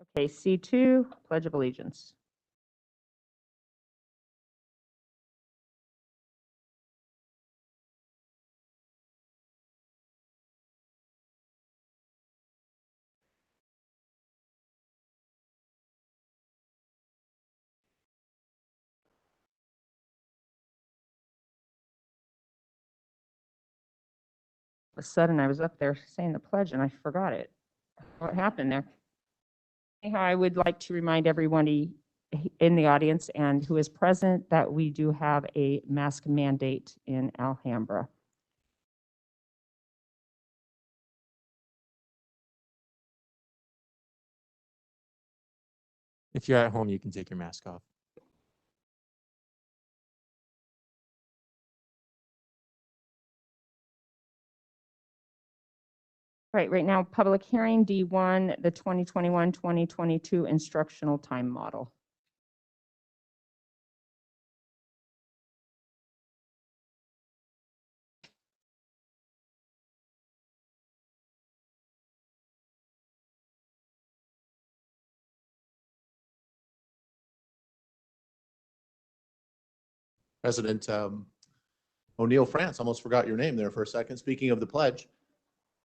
Okay, C2, Pledge of Allegiance. All of a sudden, I was up there saying the pledge and I forgot it. What happened there? Anyhow, I would like to remind everybody in the audience and who is present that we do have a mask mandate in Alhambra. If you're at home, you can take your mask off. Right now, public hearing D1, the 2021-2022 instructional time model. President O'Neill France, almost forgot your name there for a second. Speaking of the pledge,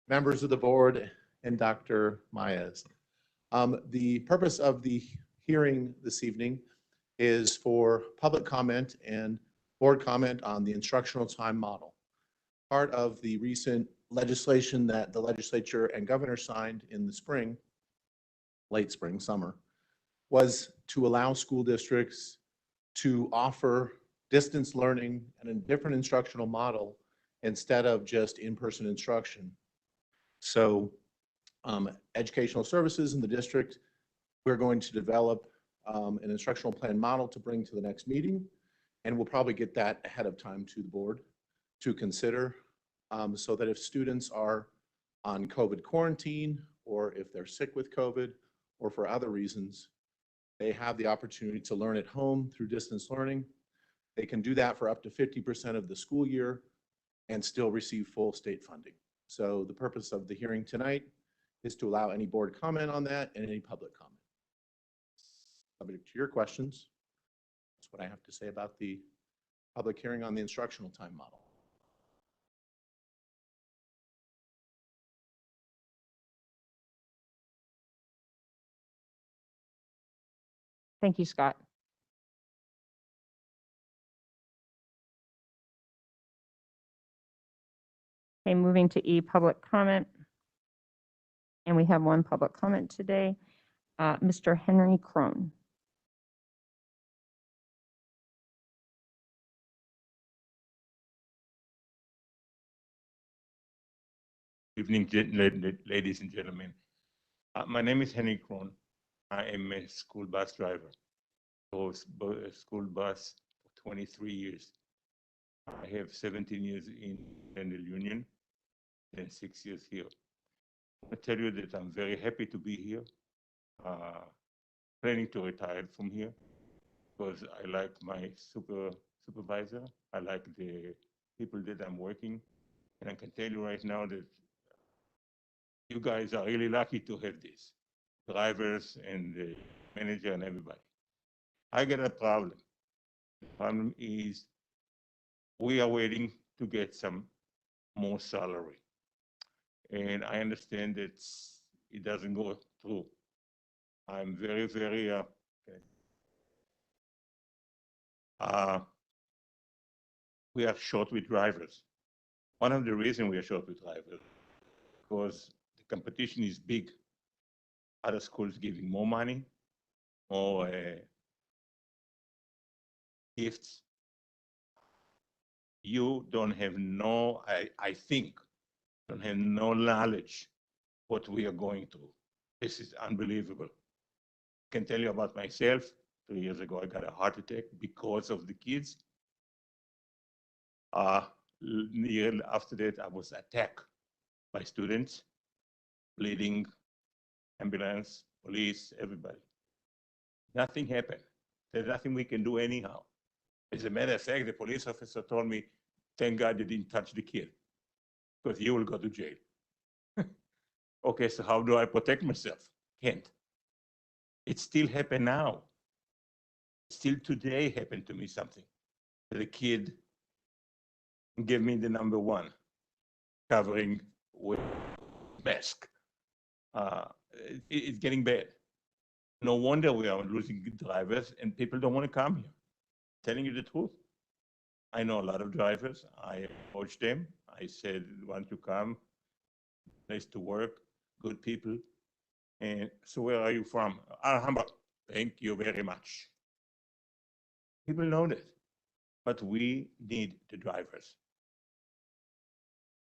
members of the board and Dr. Maez. The purpose of the hearing this evening is for public comment and board comment on the instructional time model. Part of the recent legislation that the legislature and governor signed in the spring, late spring, summer, was to allow school districts to offer distance learning and a different instructional model instead of just in-person instruction. So educational services in the district, we're going to develop an instructional plan model to bring to the next meeting, and we'll probably get that ahead of time to the board to consider, so that if students are on COVID quarantine, or if they're sick with COVID, or for other reasons, they have the opportunity to learn at home through distance learning. They can do that for up to 50% of the school year and still receive full state funding. So the purpose of the hearing tonight is to allow any board comment on that and any public comment. Subject to your questions, that's what I have to say about the public hearing on the instructional time model. Thank you, Scott. Okay, moving to E, public comment. And we have one public comment today, Mr. Henry Krohn. Good evening, ladies and gentlemen. My name is Henry Krohn. I am a school bus driver. I a school bus for 23 years. I have 17 years in the union and 6 years here. I tell you that I'm very happy to be here. Planning to retire from here because I like my supervisor. I like the people that I'm working. And I can tell you right now that you guys are really lucky to have this, drivers and the manager and everybody. I got a problem. The problem is we are waiting to get some more salary. And I understand that it doesn't go through. I'm very, very, we are short with drivers. One of the reasons we are short with drivers, because the competition is big. Other schools giving more money, more gifts. You don't have no, I think, don't have no knowledge what we are going through. This is unbelievable. I can tell you about myself. 3 years ago, I got a heart attack because of the kids. Year after that, I was attacked by students, bleeding, ambulance, police, everybody. Nothing happened. There's nothing we can do anyhow. As a matter of fact, the police officer told me, thank God you didn't touch the kid, because you will go to jail. Okay, so how do I protect myself? Can't. It still happen now. Still today happened to me something. The kid gave me the number one, covering with mask. It's getting bad. No wonder we are losing drivers and people don't want to come here. Telling you the truth. I know a lot of drivers. I approached them. I said, want to come, place to work, good people. And so where are you from? Alhambra. Thank you very much. People know that, but we need the drivers.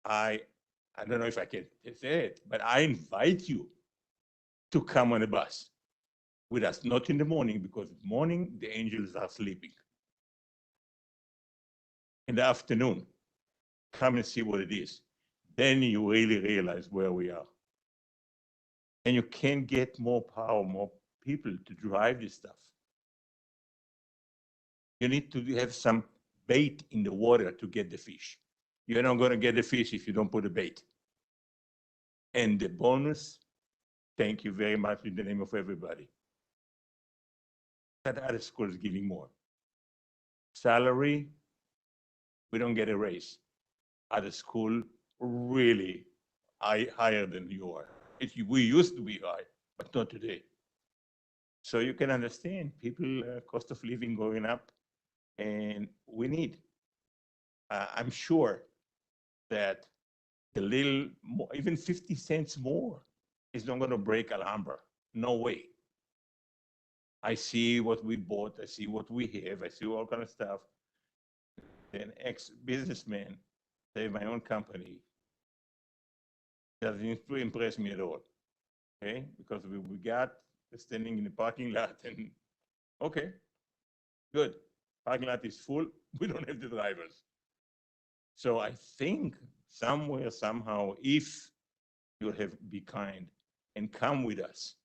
I don't know if I can say it, but I invite you to come on a bus with us, not in the morning, because in the morning the angels are sleeping. In the afternoon, come and see what it is. Then you really realize where we are. And you can get more power, more people to drive this stuff. You need to have some bait in the water to get the fish. You're not going to get the fish if you don't put a bait. And the bonus, thank you very much in the name of everybody. That other school is giving more. Salary, we don't get a raise. Other school, really higher than you are. We used to be high, but not today. So you can understand people, cost of living going up, and we need. I'm sure that the little more, even 50 cents more is not going to break Alhambra. No way. I see what we bought. I see what we have. I see all kind of stuff. An ex-businessman, save my own company, doesn't impress me at all. Okay, because we got standing in the parking lot and okay, good. Parking lot is full. We don't have the drivers. So I think somewhere, somehow, if you have be kind and come with us,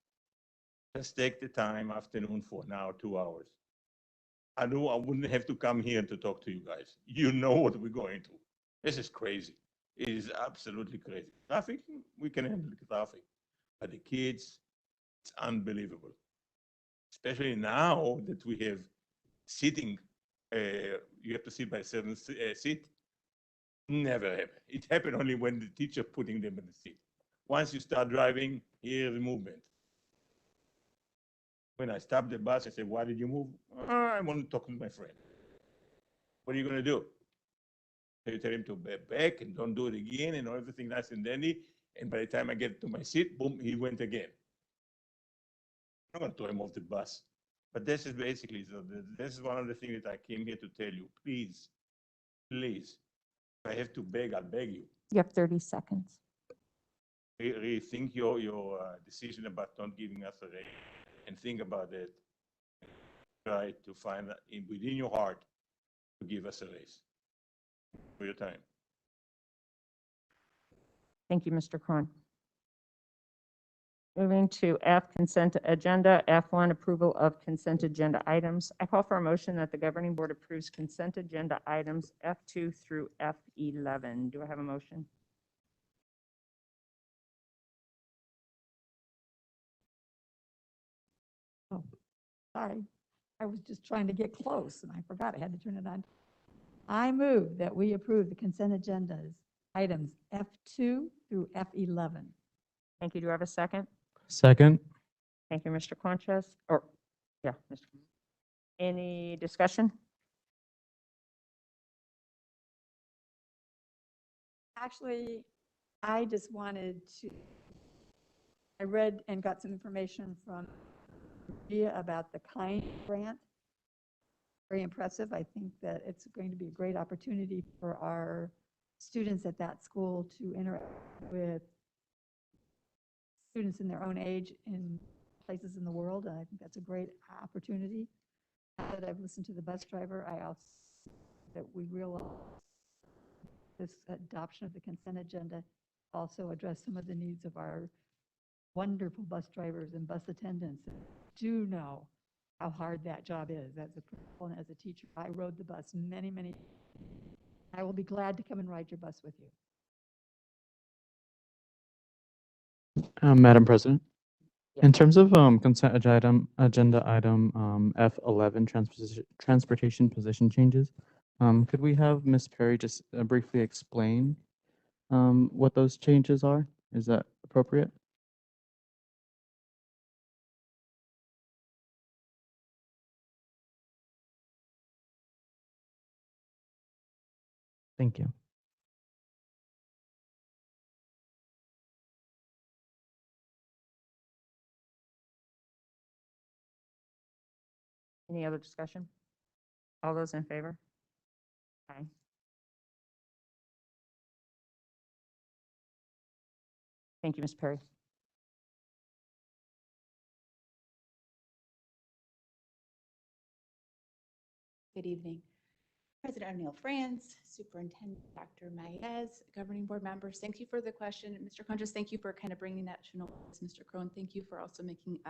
just take the time afternoon for now 2 hours. I know I wouldn't have to come here to talk to you guys. You know what we're going through. This is crazy. It is absolutely crazy. Traffic, we can handle the traffic, but the kids, it's unbelievable. Especially now that we have sitting, you have to sit by a certain seat. Never happened. It happened only when the teacher putting them in the seat. Once you start driving, here's the movement. When I stopped the bus, I said, why did you move? I want to talk to my friend. What are you going to do? So you tell him to back and don't do it again and everything nice and dandy. And by the time I get to my seat, boom, he went again. I'm going to throw him off the bus. But this is basically, so this is one of the things that I came here to tell you. Please, please, if I have to beg, I'll beg you. You have 30 seconds. Rethink your decision about not giving us a raise and think about it. Try to find within your heart to give us a raise. For your time. Thank you, Mr. Krohn. Moving to F, consent agenda. F1, approval of consent agenda items. I call for a motion that the governing board approves consent agenda items F2 through F11. Do I have a motion? Oh, sorry. I was just trying to get close and I forgot I had to turn it on. I move that we approve the consent agendas, items F2 through F11. Thank you. Do I have a second? Second. Thank you, Mr. Conchas. Or, yeah, Mr. Any discussion? Actually, I just wanted to, I read and got some information from Maria about the KIND grant. Very impressive. I think that it's going to be a great opportunity for our students at that school to interact with students in their own age in places in the world. And I think that's a great opportunity. Now that I've listened to the bus driver, I also that we realize this adoption of the consent agenda also address some of the needs of our wonderful bus drivers and bus attendants. Do know how hard that job is as a principal and as a teacher. I rode the bus many. I will be glad to come and ride your bus with you. Madam President, In terms of consent agenda item F11, transportation position changes, could we have Ms. Perry just briefly explain what those changes are? Is that appropriate? Thank you. Any other discussion? All those in favor? Aye. Thank you, Ms. Perry. Good evening. President O'Neill France, Superintendent Dr. Maez, governing board members, thank you for the question. Mr. Conjus, thank you for kind of bringing that to notice. Mr. Krohn, thank you for also making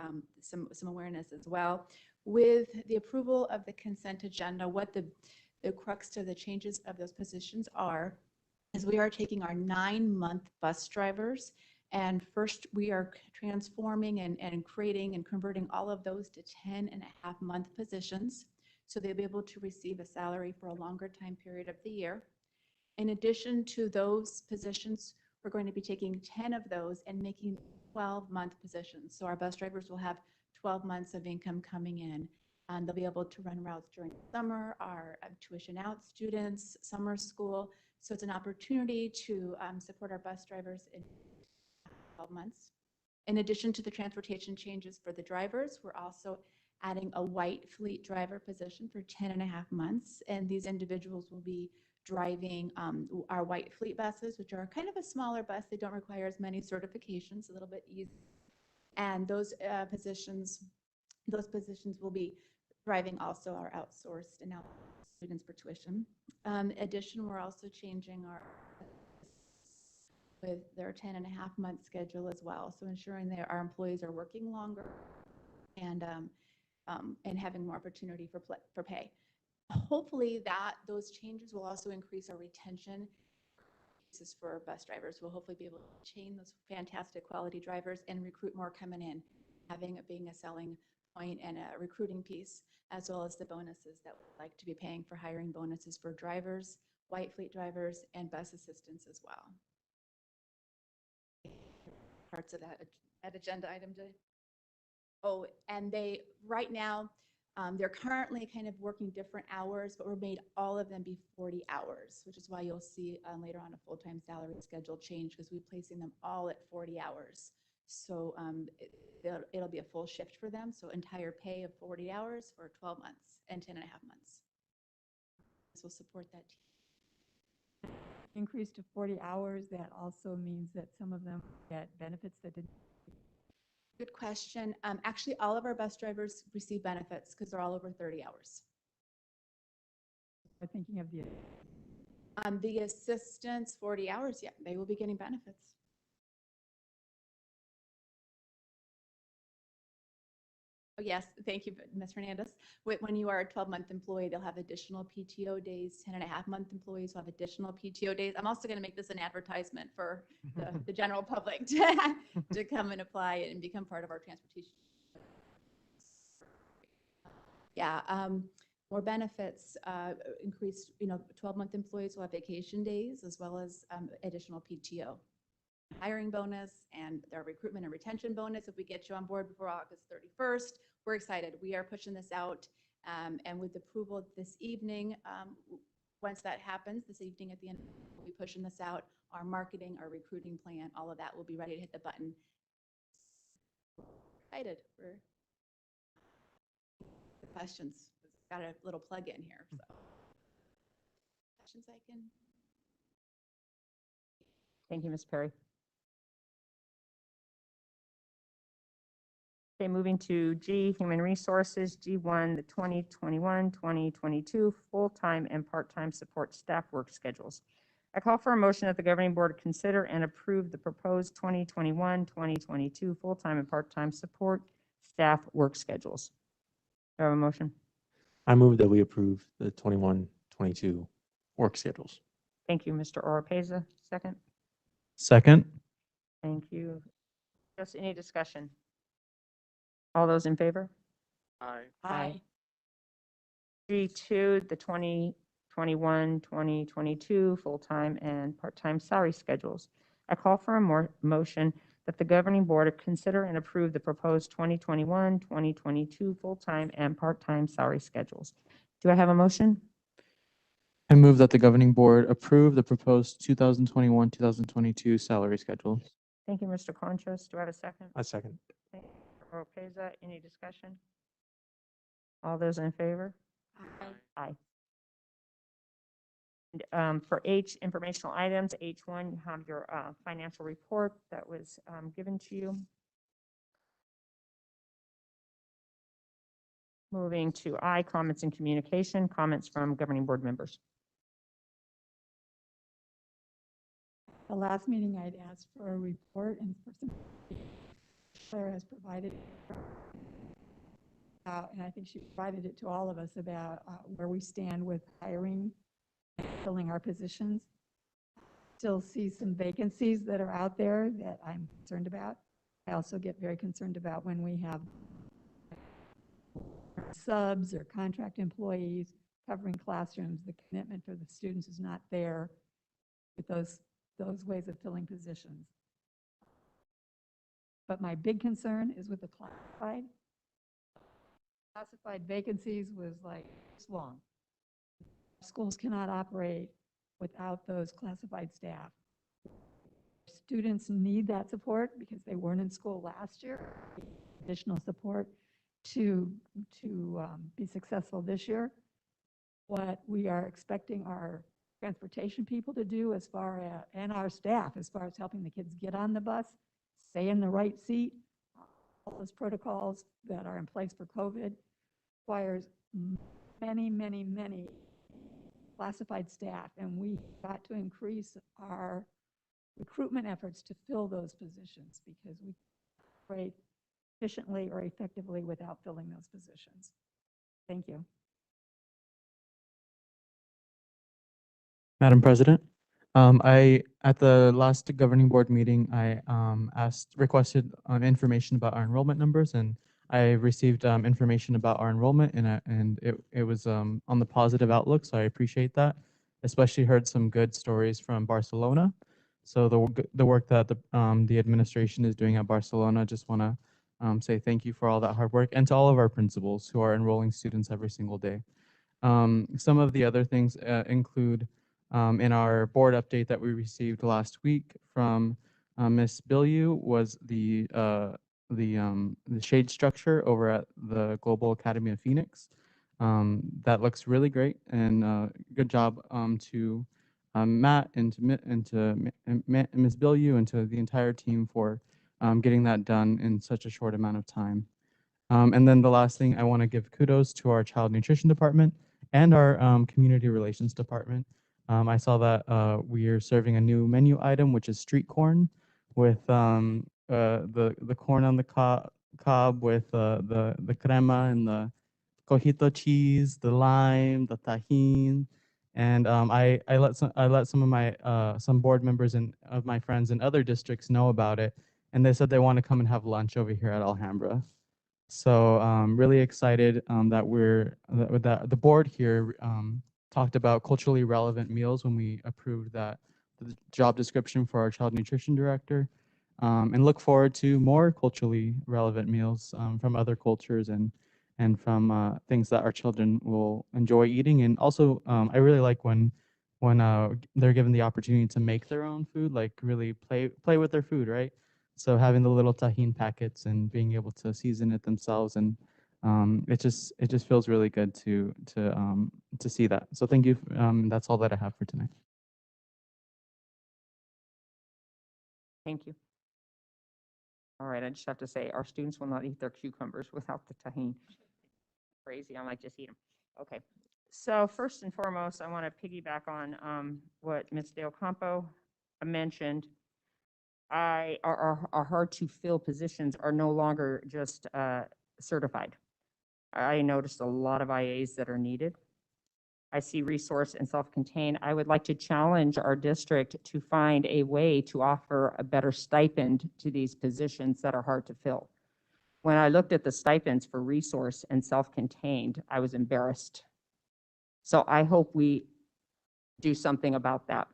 some awareness as well. With the approval of the consent agenda, what the crux to the changes of those positions are is we are taking our 9-month bus drivers, and first we are transforming and creating and converting all of those to 10.5-month positions. So they'll be able to receive a salary for a longer time period of the year. In addition to those positions, we're going to be taking 10 of those and making 12-month positions. So our bus drivers will have 12 months of income coming in, and they'll be able to run routes during the summer, our tuition out students, summer school. So it's an opportunity to support our bus drivers in 12 months. In addition to the transportation changes for the drivers, we're also adding a white fleet driver position for 10.5 months. And these individuals will be driving our white fleet buses, which are kind of a smaller bus. They don't require as many certifications, a little bit easier. And those positions will be driving also our outsourced and out students for tuition. Addition, we're also changing our with their 10.5-month schedule as well. So ensuring that our employees are working longer and having more opportunity for pay. Hopefully those changes will also increase our retention for bus drivers. We'll hopefully be able to retain those fantastic quality drivers and recruit more coming in, having it being a selling point and a recruiting piece, as well as the bonuses that we'd like to be paying for hiring bonuses for drivers, white fleet drivers, and bus assistants as well. Parts of that agenda item, Jay. Oh, and right now, they're currently kind of working different hours, but we're made all of them be 40 hours, which is why you'll see later on a full-time salary schedule change, because we're placing them all at 40 hours. So it'll be a full shift for them. So entire pay of 40 hours for 12 months and 10.5 months. This will support that team. Increase to 40 hours, that also means that some of them get benefits that didn't. Good question. Actually, all of our bus drivers receive benefits because they're all over 30 hours. I'm thinking of The assistants, 40 hours, yeah, they will be getting benefits. Oh, yes, thank you, Ms. Hernandez. When you are a 12-month employee, they'll have additional PTO days. 10.5-month employees will have additional PTO days. I'm also going to make this an advertisement for the general public to come and apply and become part of our transportation. Yeah, more benefits, increased, 12-month employees will have vacation days as well as additional PTO. Hiring bonus and their recruitment and retention bonus if we get you on board before August 31st. We're excited. We are pushing this out, and with approval this evening, once that happens, this evening at the end, we'll be pushing this out. Our marketing, our recruiting plan, all of that will be ready to hit the button. Excited. We're questions. Got a little plug in here. So. Questions I can. Thank you, Ms. Perry. Okay, moving to G, Human Resources, G1, the 2021-2022 full-time and part-time support staff work schedules. I call for a motion that the governing board consider and approve the proposed 2021-2022 full-time and part-time support staff work schedules. Do I have a motion? I move that we approve the 21-22 work schedules. Thank you, Mr. Oropeza. Second. Second. Thank you. Just any discussion? All those in favor? Aye. Aye. 3.2, the 2021, 2022 full-time and part-time salary schedules. I call for a motion that the governing board consider and approve the proposed 2021, 2022 full-time and part-time salary schedules. Do I have a motion? I move that the governing board approve the proposed 2021, 2022 salary schedules. Thank you, Mr. Conchas. Do I have a second? A second. Thank you, Mr. Oropeza. Any discussion? All those in favor? Aye. And, for H, informational items, H1, you have your financial report that was given to you. Moving to I, comments and communication, comments from governing board members. The last meeting, I'd asked for a report, and for some, Claire has provided, and I think she provided it to all of us about where we stand with hiring, filling our positions. Still see some vacancies that are out there that I'm concerned about. I also get very concerned about when we have subs or contract employees covering classrooms. The commitment for the students is not there with those ways of filling positions. But my big concern is with the classified. Classified vacancies was like this long. Schools cannot operate without those classified staff. Students need that support because they weren't in school last year. Additional support to be successful this year. What we are expecting our transportation people to do as far as, and our staff, as far as helping the kids get on the bus, stay in the right seat, all those protocols that are in place for COVID requires many classified staff, and we got to increase our recruitment efforts to fill those positions because we operate efficiently or effectively without filling those positions. Thank you. Madam President, at the last governing board meeting, I requested information about our enrollment numbers, and I received information about our enrollment, and it was on the positive outlook, so I appreciate that. Especially heard some good stories from Barcelona. So the work that the administration is doing at Barcelona, just want to say thank you for all that hard work, and to all of our principals who are enrolling students every single day. Some of the other things include in our board update that we received last week from Ms. Bilyeu was the shade structure over at the Global Academy of Phoenix. That looks really great, and good job to Matt and to Ms. Bilyeu and to the entire team for getting that done in such a short amount of time. And then the last thing, I want to give kudos to our child nutrition department and our community relations department. I saw that we are serving a new menu item, which is street corn, with the corn on the cob with the crema and the cojito cheese, the lime, the tahine, and I let some of my some board members and of my friends in other districts know about it, and they said they want to come and have lunch over here at Alhambra. So really excited that the board here talked about culturally relevant meals when we approved the job description for our child nutrition director, and look forward to more culturally relevant meals from other cultures and from things that our children will enjoy eating. And also, I really like when they're given the opportunity to make their own food, like really play with their food, right? So having the little tahine packets and being able to season it themselves, and it just feels really good to see that. So thank you. That's all that I have for tonight. Thank you. All right, I just have to say, our students will not eat their cucumbers without the tahine. Crazy, I might just eat them. Okay, so first and foremost, I want to piggyback on what Ms. Del Campo mentioned. Our hard to fill positions are no longer just certified. I noticed a lot of IAs that are needed. I see resource and self-contained. I would like to challenge our district to find a way to offer a better stipend to these positions that are hard to fill. when I looked at the stipends for resource and self-contained, I was embarrassed. So I hope we do something about that.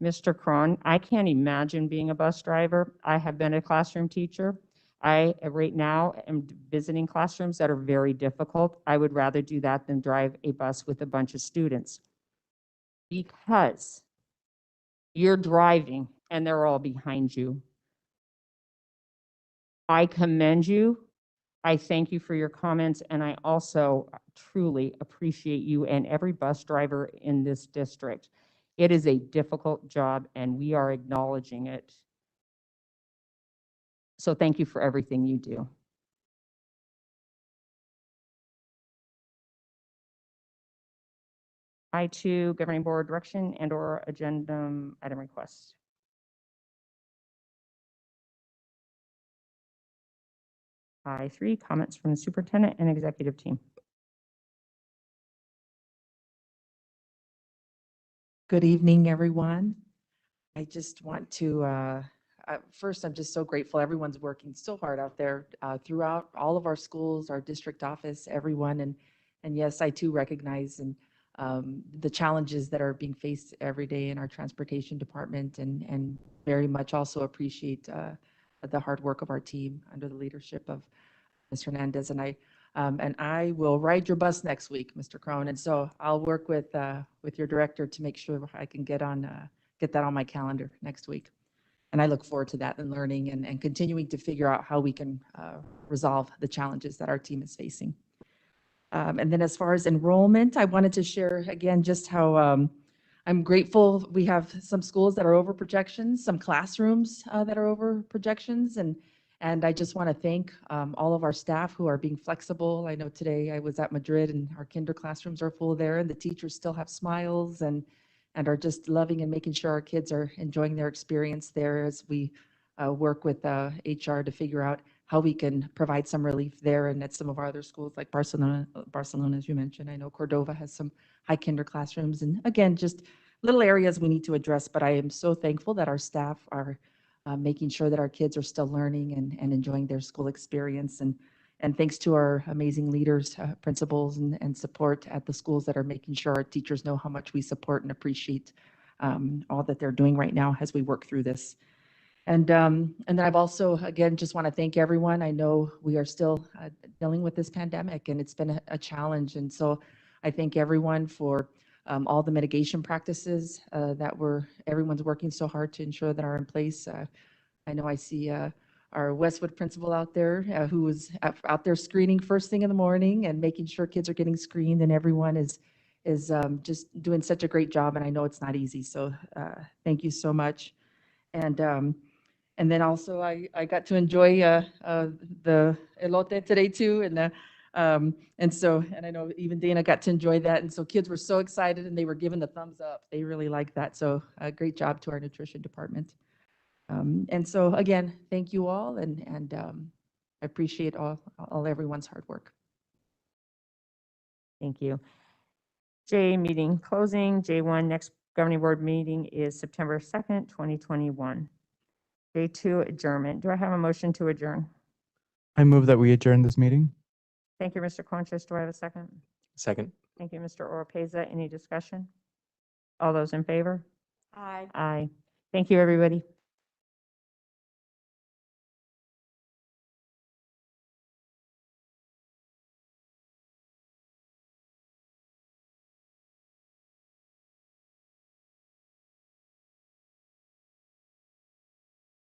Mr. Krohn, I can't imagine being a bus driver. I have been a classroom teacher. I, right now, am visiting classrooms that are very difficult. I would rather do that than drive a bus with a bunch of students. Because you're driving and they're all behind you. I commend you. I thank you for your comments, and I also truly appreciate you and every bus driver in this district. It is a difficult job, and we are acknowledging it. So thank you for everything you do. I2, Governing Board Direction and/or Agenda Item Requests. I3, comments from the superintendent and executive team. Good evening, everyone. I just want to, first, I'm just so grateful. Everyone's working so hard out there throughout all of our schools, our district office, everyone. And yes, I too recognize the challenges that are being faced every day in our transportation department, and very much also appreciate the hard work of our team under the leadership of Ms. Hernandez and I will ride your bus next week, Mr. Krohn. And so I'll work with your director to make sure I can get that on my calendar next week. And I look forward to that and learning and continuing to figure out how we can resolve the challenges that our team is facing. And then as far as enrollment, I wanted to share again just how I'm grateful. We have some schools that are over projections, some classrooms that are over projections, and I just want to thank all of our staff who are being flexible. I know today I was at Madrid and our kinder classrooms are full there, and the teachers still have smiles and are just loving and making sure our kids are enjoying their experience there as we work with HR to figure out how we can provide some relief there and at some of our other schools like Barcelona, as you mentioned. I know Cordova has some high kinder classrooms, and again, just little areas we need to address, but I am so thankful that our staff are making sure that our kids are still learning and enjoying their school experience. And thanks to our amazing leaders, principals, and support at the schools that are making sure our teachers know how much we support and appreciate all that they're doing right now as we work through this. And then I've also, again, just want to thank everyone. I know we are still dealing with this pandemic, and it's been a challenge. And so I thank everyone for all the mitigation practices that everyone's working so hard to ensure that are in place. I know I see our Westwood principal out there who was out there screening first thing in the morning and making sure kids are getting screened, and everyone is just doing such a great job. And I know it's not easy. So thank you so much. And then also I got to enjoy the elote today too. And so I know even Dana got to enjoy that. And so kids were so excited and they were giving the thumbs up. They really liked that. So great job to our nutrition department. And so again, thank you all. And I appreciate all everyone's hard work. Thank you. J, meeting closing. J1, next governing board meeting is September 2nd, 2021. J2, adjournment. Do I have a motion to adjourn? I move that we adjourn this meeting. Thank you, Mr. Conchas. Do I have a second? Second. Thank you, Mr. Oropeza. Any discussion? All those in favor? Aye. Aye. Thank you, everybody.